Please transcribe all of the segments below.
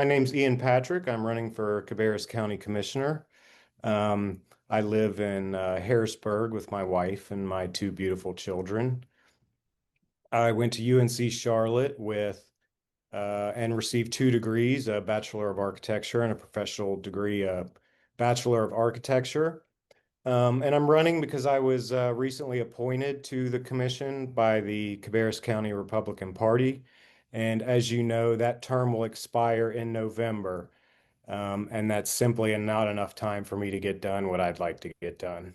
My name's Ian Patrick. I'm running for Cabarrus County Commissioner. I live in Harrisburg with my wife and my two beautiful children. I went to UNC Charlotte with and received two degrees, a Bachelor of Architecture and a professional degree, a Bachelor of Architecture. And I'm running because I was recently appointed to the commission by the Cabarrus County Republican Party. And as you know, that term will expire in November. And that's simply not enough time for me to get done what I'd like to get done.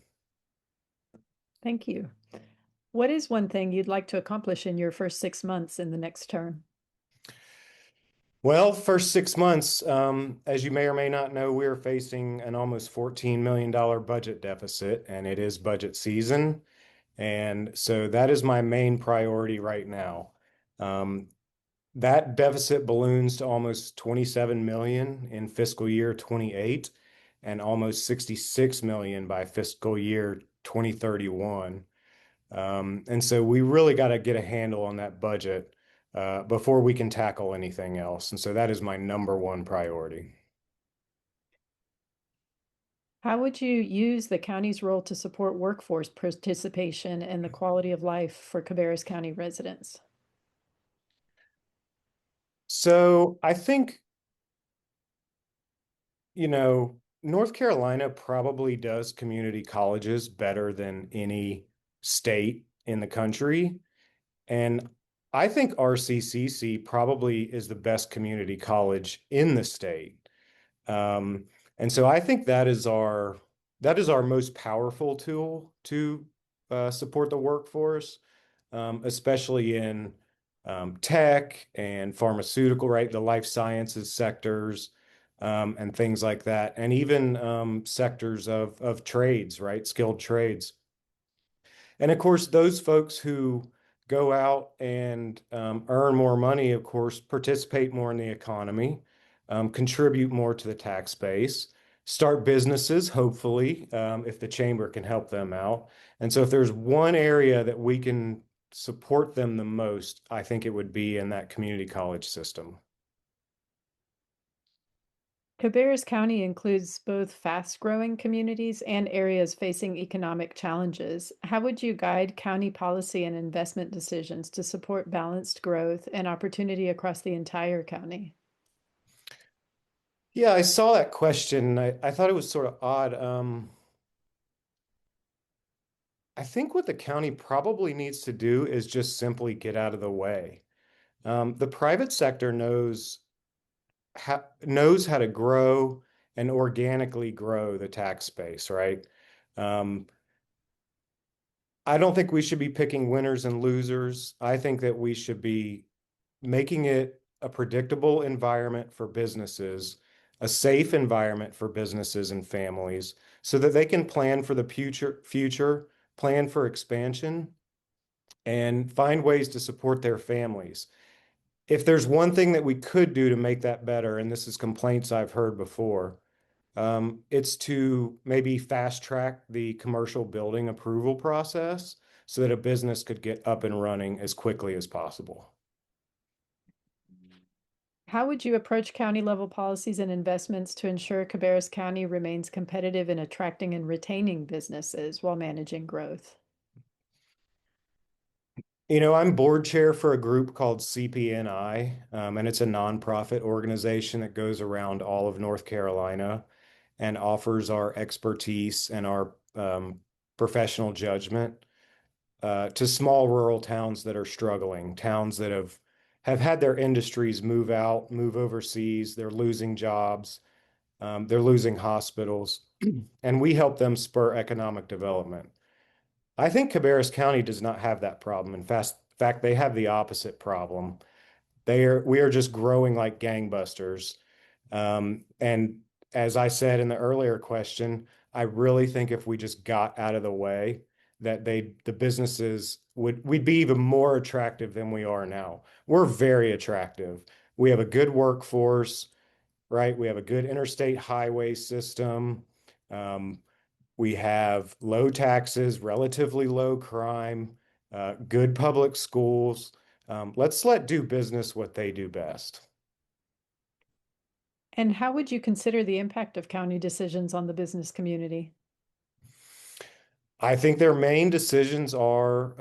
Thank you. What is one thing you'd like to accomplish in your first 6 months in the next term? Well, first 6 months, as you may or may not know, we are facing an almost $14 million budget deficit, and it is budget season. And so that is my main priority right now. Um, that deficit balloons to almost 27 million in fiscal year 28 and almost 66 million by fiscal year 2031. And so we really got to get a handle on that budget before we can tackle anything else. And so that is my number one priority. How would you use the county's role to support workforce participation and the quality of life for Cabarrus County residents? So I think, North Carolina probably does community colleges better than any state in the country. And I think RCCC probably is the best community college in the state. Um, and so I think that is our most powerful tool to support the workforce, especially in tech and pharmaceutical, right? The life sciences sectors, and things like that, and even sectors of trades, right? Skilled trades. And of course, those folks who go out and earn more money, of course, participate more in the economy, contribute more to the tax base, start businesses, hopefully, if the chamber can help them out. And so, if there's one area that we can support them the most, I think it would be in that community college system. Cabarrus County includes both fast-growing communities and areas facing economic challenges. How would you guide county policy and investment decisions to support balanced growth and opportunity across the entire county? Yeah, I saw that question. I thought it was sort of odd. I think what the county probably needs to do is just simply get out of the way. The private sector knows how to grow and organically grow the tax base, right? Um, I don't think we should be picking winners and losers. I think that we should be making it a predictable environment for businesses, a safe environment for businesses and families, so that they can plan for the future, plan for expansion, and find ways to support their families. If there's one thing that we could do to make that better, and this is complaints I've heard before, it's to maybe fast track the commercial building approval process so that a business could get up and running as quickly as possible. How would you approach county level policies and investments to ensure Cabarrus County remains competitive in attracting and retaining businesses while managing growth? I'm board chair for a group called CPNI, and it's a nonprofit organization that goes around all of North Carolina and offers our expertise and our professional judgment to small rural towns that are struggling, towns that have had their industries move out, move overseas, they're losing jobs, they're losing hospitals, and we help them spur economic development. I think Cabarrus County does not have that problem. In fact, they have the opposite problem. We are just growing like gangbusters. And as I said in the earlier question, I really think if we just got out of the way, that the businesses we'd be even more attractive than we are now. We're very attractive. We have a good workforce, right? We have a good interstate highway system. Um, we have low taxes, relatively low crime, good public schools. Let's let do business what they do best. And how would you consider the impact of county decisions on the business community? I think their main decisions are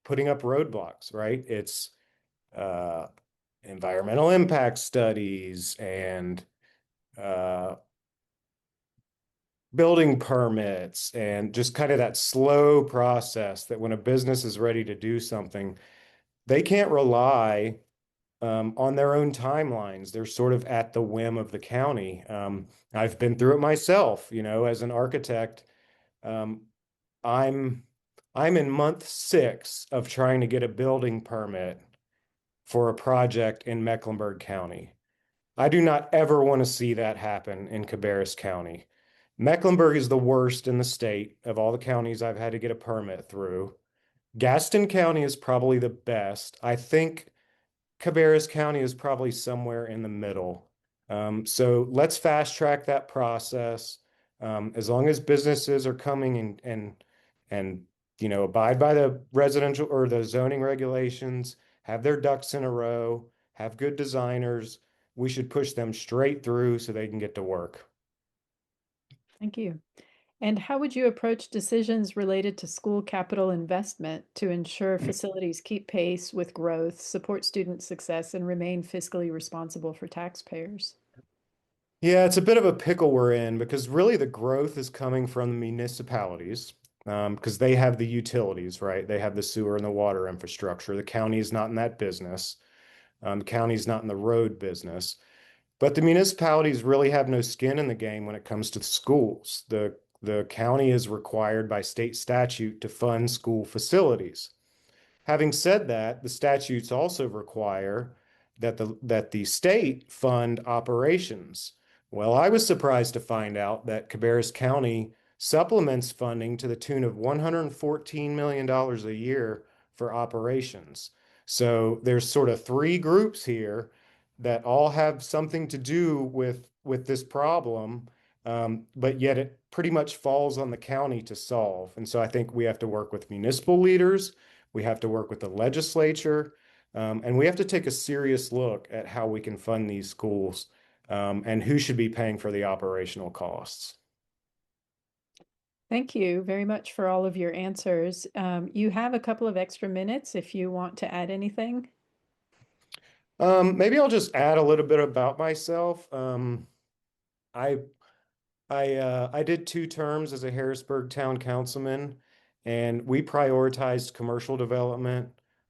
putting up roadblocks, right? It's uh, environmental impact studies and uh, building permits and just kind of that slow process that when a business is ready to do something, they can't rely on their own timelines. They're sort of at the whim of the county. I've been through it myself, as an architect. Um, I'm I'm in month 6 of trying to get a building permit for a project in Mecklenburg County. I do not ever want to see that happen in Cabarrus County. Mecklenburg is the worst in the state of all the counties I've had to get a permit through. Gaston County is probably the best. I think Cabarrus County is probably somewhere in the middle. So let's fast track that process. As long as businesses are coming and abide by the residential or the zoning regulations, have their ducks in a row, have good designers, we should push them straight through so they can get to work. Thank you. And how would you approach decisions related to school capital investment to ensure facilities keep pace with growth, support student success, and remain fiscally responsible for taxpayers? Yeah, it's a bit of a pickle we're in because really the growth is coming from the municipalities because they have the utilities, right? They have the sewer and the water infrastructure. The county is not in that business. The county is not in the road business. But the municipalities really have no skin in the game when it comes to schools. The county is required by state statute to fund school facilities. Having said that, the statutes also require that the state fund operations. Well, I was surprised to find out that Cabarrus County supplements funding to the tune of $114 million a year for operations. So there's sort of three groups here that all have something to do with this problem, but yet it pretty much falls on the county to solve. And so I think we have to work with municipal leaders, we have to work with the legislature, and we have to take a serious look at how we can fund these schools, and who should be paying for the operational costs. Thank you very much for all of your answers. You have a couple of extra minutes if you want to add anything. Maybe I'll just add a little bit about myself. I I did 2 terms as a Harrisburg town councilman, and we prioritized commercial development,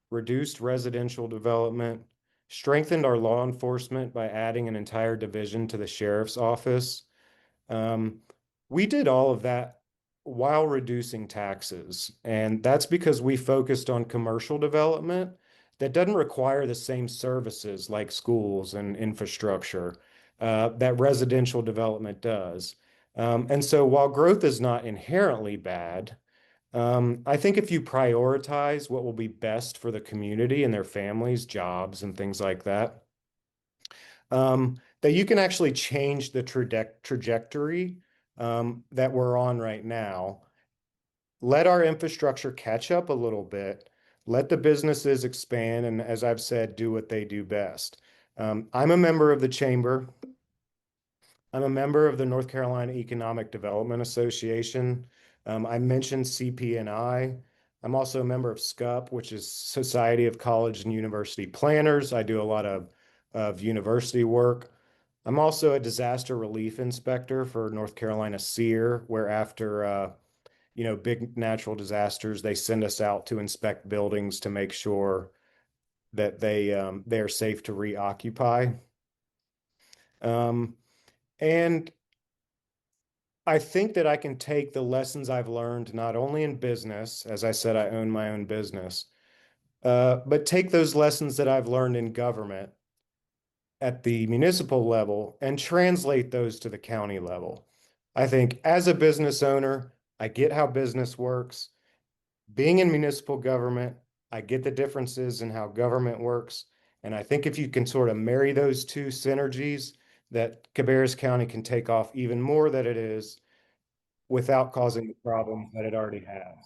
reduced residential development, strengthened our law enforcement by adding an entire division to the sheriff's office. Um, we did all of that while reducing taxes, and that's because we focused on commercial development that doesn't require the same services like schools and infrastructure that residential development does. And so while growth is not inherently bad, I think if you prioritize what will be best for the community and their families, jobs, and things like that, that you can actually change the trajectory that we're on right now. Let our infrastructure catch up a little bit. Let the businesses expand, and as I've said, do what they do best. I'm a member of the chamber. I'm a member of the North Carolina Economic Development Association. I mentioned CPNI. I'm also a member of SCUP, which is Society of College and University Planners. I do a lot of university work. I'm also a disaster relief inspector for North Carolina SEER, where after big natural disasters, they send us out to inspect buildings to make sure that they're safe to reoccupy. Um, and I think that I can take the lessons I've learned not only in business, as I said, I own my own business, but take those lessons that I've learned in government at the municipal level and translate those to the county level. I think as a business owner, I get how business works. Being in municipal government, I get the differences in how government works. And I think if you can sort of marry those two synergies, that Cabarrus County can take off even more than it is without causing the problems that it already has.